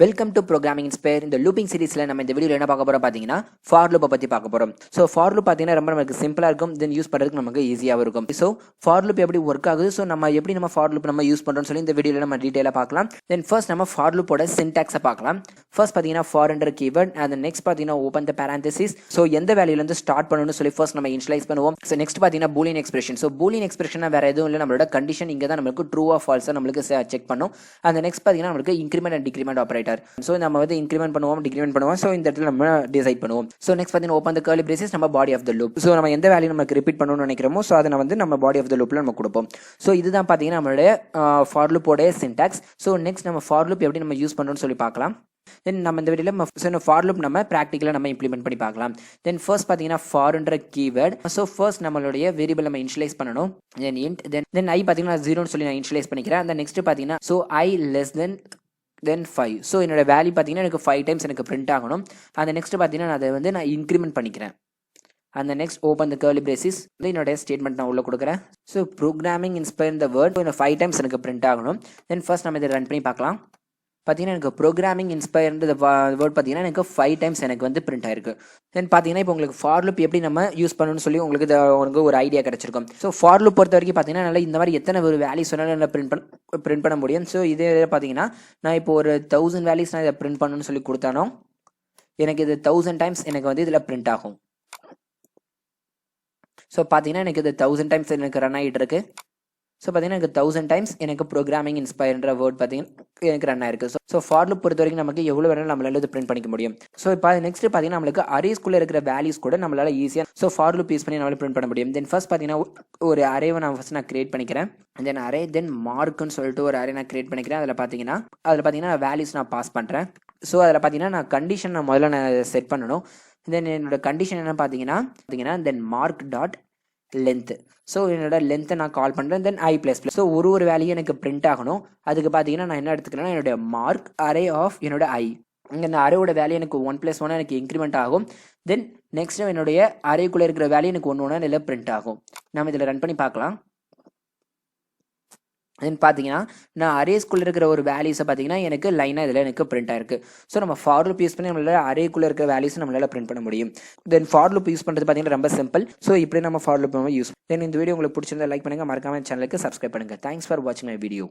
Welcome to programming inspire. இந்த looping சீரிஸ்ல நம்ம இந்த வீடியோல என்ன பார்க்க போறோம் பாத்தீங்கன்னா ஃபார் லூப்பை பத்தி பார்க்க போறோம். ஸோ ஃபார் லூப் பாத்தீங்கன்னா ரொம்ப நமக்கு சிம்பிளா இருக்கும், தென் யூஸ் பண்றதுக்கு நமக்கு ஈஸியாகவும் இருக்கும். ஸோ ஃபார் லூப் எப்படி ஒர்க் ஆகுது, ஸோ நம்ம எப்படி நம்ம ஃபார் லூப் நம்ம யூஸ் பண்றோம்னு சொல்லி இந்த வீடியோல நம்ம டீடைலா பார்க்கலாம். தென் ஃபர்ஸ்ட் நம்ம ஃபார் லூப்போட சின்டாக்ஸை பார்க்கலாம். ஃபர்ஸ்ட் பாத்தீங்கன்னா ஃபார் என்ற கீவேர்ட், அண்ட் நெக்ஸ்ட் பாத்தீங்கன்னா ஓப்பன் த பேரந்தசிஸ். ஸோ எந்த வேல்யூல இருந்து ஸ்டார்ட் பண்ணணும்னு சொல்லி ஃபர்ஸ்ட் நம்ம இனிஷியலைஸ் பண்ணுவோம். ஸோ நெக்ஸ்ட் பாத்தீங்கன்னா Boolean expression. So Boolean expression வேற எதுவும் இல்லை, நம்மளோட கண்டிஷன் இங்க தான் நமக்கு ட்ரூ ஆ ஃபால்ஸா நம்மளுக்கு செக் பண்ணும். அந்த நெக்ஸ்ட் பாத்தீங்கன்னா நமக்கு increment and decrement operator. So நம்ம இன்க்ரிமெண்ட் பண்ணுவோம், டிக்ரிமெண்ட் பண்ணுவோம். சோ இந்த இடத்துல நம்ம டிசைட் பண்ணுவோம். சோ நெக்ஸ்ட் பாத்தீங்கன்னா ஓபன் தி கர்லி பிரேசஸ், நம்ம body of the loop. So நம்ம எந்த வேல்யூ நமக்கு ரிப்பீட் பண்ணனும்னு நினைக்கிறோமோ சோ அத நம்ம பாடி ஆஃப் தி லூப்ல நம்ம கொடுப்போம். சோ இதுதான் பாத்தீங்கன்னா நம்மளுடைய ஃபார் லூப்போட சின்டாக்ஸ். சோ நெக்ஸ்ட் நம்ம ஃபார் லூப் எப்படி நம்ம யூஸ் பண்றோம்னு சொல்லி பார்க்கலாம். தென் நம்ம இந்த வீடியோல ஃபார் லூப் நம்ம பிராக்டிகலா நம்ம இம்ப்ளிமெண்ட் பண்ணி பார்க்கலாம். தென் ஃபர்ஸ்ட் பாத்தீங்கன்னா ஃபார்ன்ற கீவேர்ட். சோ ஃபர்ஸ்ட் நம்மளுடைய வேரியபிள் நம்ம இனிஷியலைஸ் பண்ணனும். தென் int தென் I பாத்தீங்கன்னா 0 னு சொல்லி நான் இனிஷியலைஸ் பண்ணிக்கிறேன். அந்த நெக்ஸ்ட் பாத்தீங்கன்னா so I less than then 5. So என்னோட வேல்யூ பார்த்தீங்கன்னா எனக்கு 5 டைம்ஸ் எனக்கு பிரிண்ட் ஆகணும். அந்த நெக்ஸ்ட் பார்த்தீங்கன்னா அதை நான் இன்க்ரிமெண்ட் பண்ணிக்கிறேன். அந்த next open the curly braces, என்னோட ஸ்டேட்மெண்ட் நான் உள்ள கொடுக்குறேன். So programming inspire the word 5 times எனக்கு பிரிண்ட் ஆகணும். தென் ஃபர்ஸ்ட் நம்ம இதை ரன் பண்ணி பார்க்கலாம். பார்த்தீங்கன்னா எனக்கு ப்ரோக்ராமிங் இன்ஸ்பயர் வேர்ட் பார்த்தீங்கன்னா எனக்கு 5 டைம்ஸ் எனக்கு பிரிண்ட் ஆயிருக்கு. தென் பார்த்தீங்கன்னா இப்போ உங்களுக்கு ஃபார் லூப் எப்படி நம்ம யூஸ் பண்ணணும்னு சொல்லி உங்களுக்கு ஒரு ஐடியா கிடைச்சிருக்கும். ஸோ ஃபார் லூப் பொறுத்த வரைக்கும் பார்த்தீங்கன்னா நல்லா இந்த மாதிரி எத்தனை ஒரு வேல்யூஸ் வேணாலும் பிரிண்ட் பண்ண முடியும். ஸோ இதே பார்த்தீங்கன்னா நான் இப்போ ஒரு 1000 வேல்யூஸ் நான் இதை பிரிண்ட் பண்ணணும்னு சொல்லி கொடுத்தானோ எனக்கு இது 1000 டைம்ஸ் எனக்கு இதில் பிரிண்ட் ஆகும். ஸோ பார்த்தீங்கன்னா எனக்கு இது 1000 டைம்ஸ் எனக்கு ரன் ஆகிட்டு இருக்கு. ஸோ பார்த்தீங்கன்னா எனக்கு 1000 டைம்ஸ் எனக்கு ப்ரோக்ராமிங் இன்ஸ்பயர்ன்ற வேர்ட் பார்த்தீங்கன்னா எனக்கு ரன் ஆயிருக்கு. ஸோ ஃபார் லூப் பொறுத்த வரைக்கும் நமக்கு எவ்வளோ வேணாலும் நம்மளால இது பிரிண்ட் பண்ணிக்க முடியும். ஸோ இப்போ நெக்ஸ்ட் பார்த்தீங்கன்னா நம்மளுக்கு அரேஸ்குள்ளே இருக்கிற வேல்யூஸ் கூட நம்மளால ஈஸியாக ஸோ ஃபார் லூப் யூஸ் பண்ணி நம்மளால பிரிண்ட் பண்ண முடியும். தென் ஃபர்ஸ்ட் பார்த்தீங்கன்னா ஒரு அரேவை நான் கிரியேட் பண்ணிக்கிறேன். தென் அரே தென் மார்க்குன்னு சொல்லிட்டு ஒரு அரே நான் கிரியேட் பண்ணிக்கிறேன். அதில் பார்த்தீங்கன்னா வேல்யூஸ் நான் பாஸ் பண்ணுறேன். ஸோ அதில் பார்த்தீங்கன்னா நான் கண்டிஷன் முதல்ல நான் செட் பண்ணணும். தென் என்னோட கண்டிஷன் என்ன பார்த்தீங்கன்னா தென் மார்க் டாட் லென்த். ஸோ என்னோட லென்த்தை நான் கால் பண்ணுறேன். தென் I ++. ஸோ ஒரு வேல்யூ எனக்கு பிரிண்ட் ஆகணும். அதுக்கு பார்த்தீங்கன்னா நான் என்ன எடுத்துக்கிறேன்னா என்னுடைய மார்க் அரே ஆஃப் என்னோட I. இங்கே இந்த அரேயோட வேல்யூ எனக்கு 1+1 எனக்கு இன்க்ரிமெண்ட் ஆகும். தென் நெக்ஸ்ட் என்னுடைய அரேக்குள்ளே இருக்கிற வேல்யூ எனக்கு 1 இல்லை பிரிண்ட் ஆகும். நம்ம இதில் ரன் பண்ணி பார்க்கலாம். தென் பார்த்தீங்கன்னா நான் அரேஸ்குள்ளே இருக்கிற ஒரு வேல்யூஸை பார்த்தீங்கன்னா எனக்கு லைனாக இதில் எனக்கு பிரிண்ட் ஆயிருக்கு. ஸோ நம்ம ஃபார் லூப் யூஸ் பண்ணி நம்மளால அரேக்குள்ளே இருக்கிற வேல்யூஸ் நம்மளால பிரிண்ட் பண்ண முடியும். தென் ஃபார் லூப் யூஸ் பண்ணுறது பார்த்தீங்கன்னா ரொம்ப சிம்பிள். ஸோ இப்படி நம்ம ஃபார் லூப் யூஸ். தென் இந்த வீடியோ உங்களுக்கு பிடிச்சிருந்தா லைக் பண்ணுங்கள், மறக்காம சேனலுக்கு சப்ஸ்கிரைப் பண்ணுங்கள். தேங்க்ஸ் ஃபார் வாட்சிங் மை வீடியோ.